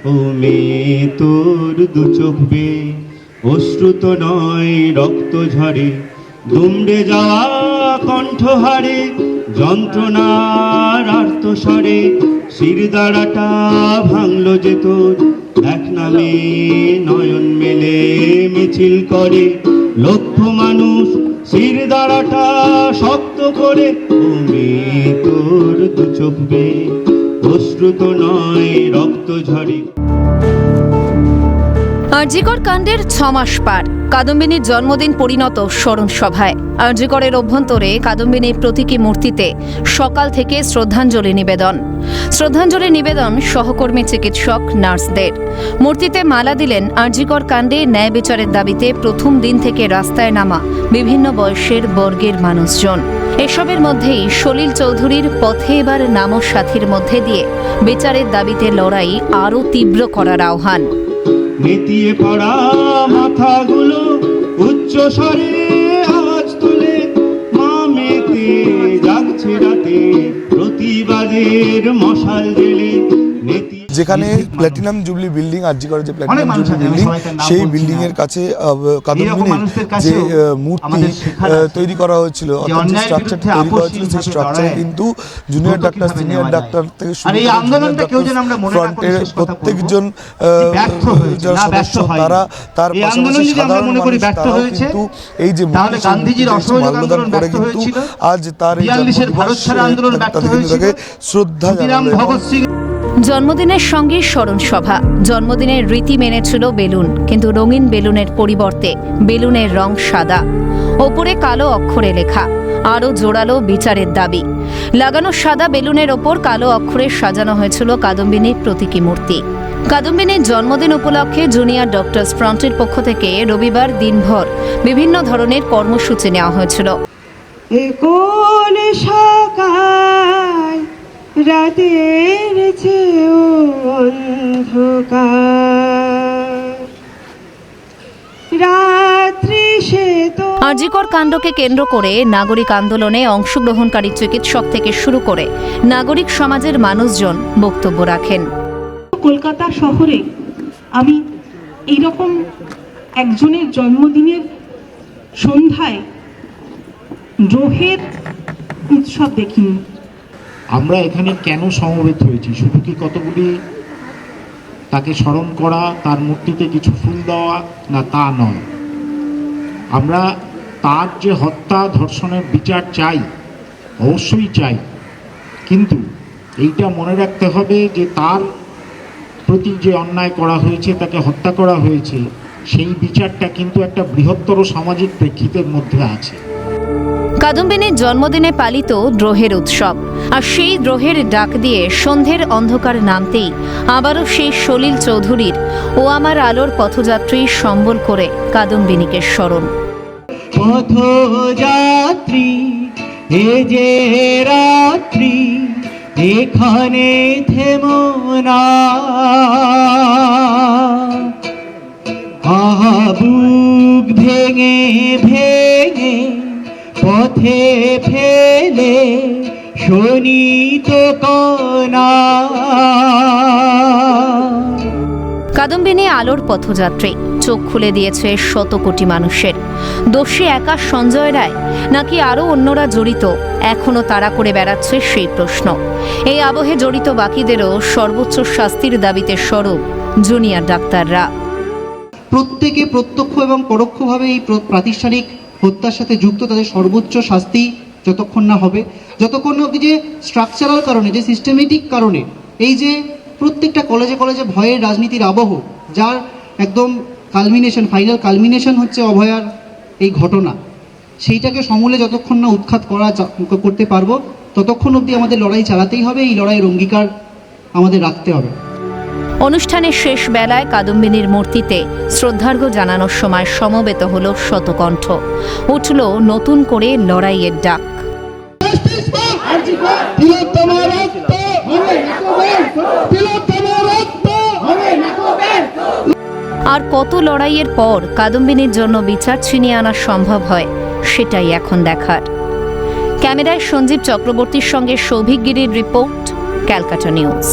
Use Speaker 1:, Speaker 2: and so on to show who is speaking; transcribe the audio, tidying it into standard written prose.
Speaker 1: ও মেয়ে তোর দু চোখ বেয়ে অশ্রুত নয় রক্ত ঝরে, দুমড়ে যাওয়া কণ্ঠহারে যন্ত্রণার আর্তস্বরে শিরদাঁড়াটা ভাঙলো যে তোর, এক নামে নয়ন মেলে মিছিল করে লক্ষ মানুষ শিরদাঁড়াটা শক্ত করে। ও মেয়ে তোর দু চোখ বেয়ে অশ্রুত নয় রক্ত ঝরে।
Speaker 2: আরজিকর কাণ্ডের 6 মাস পার, কাদম্বিনীর জন্মদিন পরিণত স্মরণ সভায়। আরজিকরের অভ্যন্তরে কাদম্বিনীর প্রতীকী মূর্তিতে সকাল থেকে শ্রদ্ধাঞ্জলি নিবেদন সহকর্মী চিকিৎসক নার্সদের। মূর্তিতে মালা দিলেন আরজিকর কাণ্ডে ন্যায় বিচারের দাবিতে প্রথম দিন থেকে রাস্তায় নামা বিভিন্ন বয়সের বর্গের মানুষজন। এসবের মধ্যেই সলিল চৌধুরীর পথে এবার নামো সাথীর মধ্যে দিয়ে বিচারের দাবিতে লড়াই আরও তীব্র করার আহ্বান।
Speaker 1: নেতিয়ে পড়া মাথাগুলো উচ্চ স্বরে আওয়াজ তুলে, মা মেতে জাগছে রাতে প্রতিবাদের মশাল জেলে।
Speaker 3: যেখানে প্ল্যাটিনাম জুবলি বিল্ডিং, আরজিকরের যে প্ল্যাটিনাম জুবলি বিল্ডিং, সেই বিল্ডিং এর কাছে কাদম্বিনীর যে মূর্তি তৈরি করা হয়েছিল, অর্থাৎ যে স্ট্রাকচার তৈরি করা হয়েছিল, সেই স্ট্রাকচারে কিন্তু জুনিয়র ডাক্তার, সিনিয়র ডাক্তার থেকে শুরু করে ফ্রন্টের প্রত্যেকজন যারা সদস্য, তারা তার পাশাপাশি সাধারণ মানুষ, তারাও কিন্তু এই যে মাল্যদান করে কিন্তু আজ তার এই জন্মদিবস তাদের কিন্তু তাকে শ্রদ্ধা জানানো।
Speaker 2: জন্মদিনের সঙ্গে স্মরণ সভা। জন্মদিনের রীতি মেনেছিল বেলুন, কিন্তু রঙিন বেলুনের পরিবর্তে বেলুনের রং সাদা, ওপরে কালো অক্ষরে লেখা আরও জোরালো বিচারের দাবি। লাগানো সাদা বেলুনের ওপর কালো অক্ষরে সাজানো হয়েছিল কাদম্বিনীর প্রতীকী মূর্তি। কাদম্বিনীর জন্মদিন উপলক্ষে জুনিয়র ডক্টরস ফ্রন্টের পক্ষ থেকে রবিবার দিনভর বিভিন্ন ধরনের কর্মসূচি নেওয়া হয়েছিল।
Speaker 4: রাতের চেয়েও অন্ধকার, রাত্রি সে তো।
Speaker 2: আরজিকর কাণ্ডকে কেন্দ্র করে নাগরিক আন্দোলনে অংশগ্রহণকারী চিকিৎসক থেকে শুরু করে নাগরিক সমাজের মানুষজন বক্তব্য রাখেন।
Speaker 4: কলকাতা শহরে আমি এইরকম একজনের জন্মদিনের সন্ধ্যায় দ্রোহের উৎসব দেখিনি।
Speaker 5: আমরা এখানে কেন সমবেত হয়েছি? শুধু কি কতগুলি তাকে স্মরণ করা, তার মূর্তিতে কিছু ফুল দেওয়া, না তা নয়। আমরা তার যে হত্যা ধর্ষণের বিচার চাই, অবশ্যই চাই, কিন্তু এইটা মনে রাখতে হবে যে তার প্রতি যে অন্যায় করা হয়েছে, তাকে হত্যা করা হয়েছে, সেই বিচারটা কিন্তু একটা বৃহত্তর সামাজিক প্রেক্ষিতের মধ্যে আছে।
Speaker 2: কাদম্বিনীর জন্মদিনে পালিত দ্রোহের উৎসব, আর সেই দ্রোহের ডাক দিয়ে সন্ধ্যের অন্ধকার নামতেই আবারও সেই সলিল চৌধুরীর ও আমার আলোর পথযাত্রী সম্বল করে কাদম্বিনীকে স্মরণ।
Speaker 1: পথযাত্রী এ যে রাত্রি, এখানে থেমো না, বুক ভেঙে ভেঙে পথে ফেলে শোনিত কণা।
Speaker 2: কাদম্বিনী আলোর পথযাত্রী, চোখ খুলে দিয়েছে শত কোটি মানুষের। দোষী একা সঞ্জয় রায়, নাকি আরও অন্যরা জড়িত? এখনো তারা করে বেড়াচ্ছে সেই প্রশ্ন। এই আবহে জড়িত বাকিদেরও সর্বোচ্চ শাস্তির দাবিতে সরব জুনিয়র ডাক্তাররা।
Speaker 6: প্রত্যেকে প্রত্যক্ষ এবং পরোক্ষভাবে এই প্রাতিষ্ঠানিক হত্যার সাথে যুক্ত, তাদের সর্বোচ্চ শাস্তি যতক্ষণ না হবে, যতক্ষণ না অবধি যে স্ট্রাকচারাল কারণে, যে সিস্টেমেটিক কারণে এই যে প্রত্যেকটা কলেজে কলেজে ভয়ের রাজনীতির আবহ, যার একদম কালমিনেশন, ফাইনাল কালমিনেশন হচ্ছে অভয়ার এই ঘটনা, সেইটাকে সমূলে যতক্ষণ না উৎখাত করতে পারবো, ততক্ষণ অবধি আমাদের লড়াই চালাতেই হবে। এই লড়াইয়ের অঙ্গীকার আমাদের রাখতে হবে।
Speaker 2: অনুষ্ঠানের শেষ বেলায় কাদম্বিনীর মূর্তিতে শ্রদ্ধার্ঘ্য জানানোর সময় সমবেত হল শতকণ্ঠ। উঠল নতুন করে লড়াইয়ের ডাক। আর কত লড়াইয়ের পর কাদম্বিনীর জন্য বিচার ছিনিয়ে আনা সম্ভব হয়, সেটাই এখন দেখার। ক্যামেরায় সঞ্জীব চক্রবর্তীর সঙ্গে সৌভিক গিরির রিপোর্ট, ক্যালকাটা নিউজ।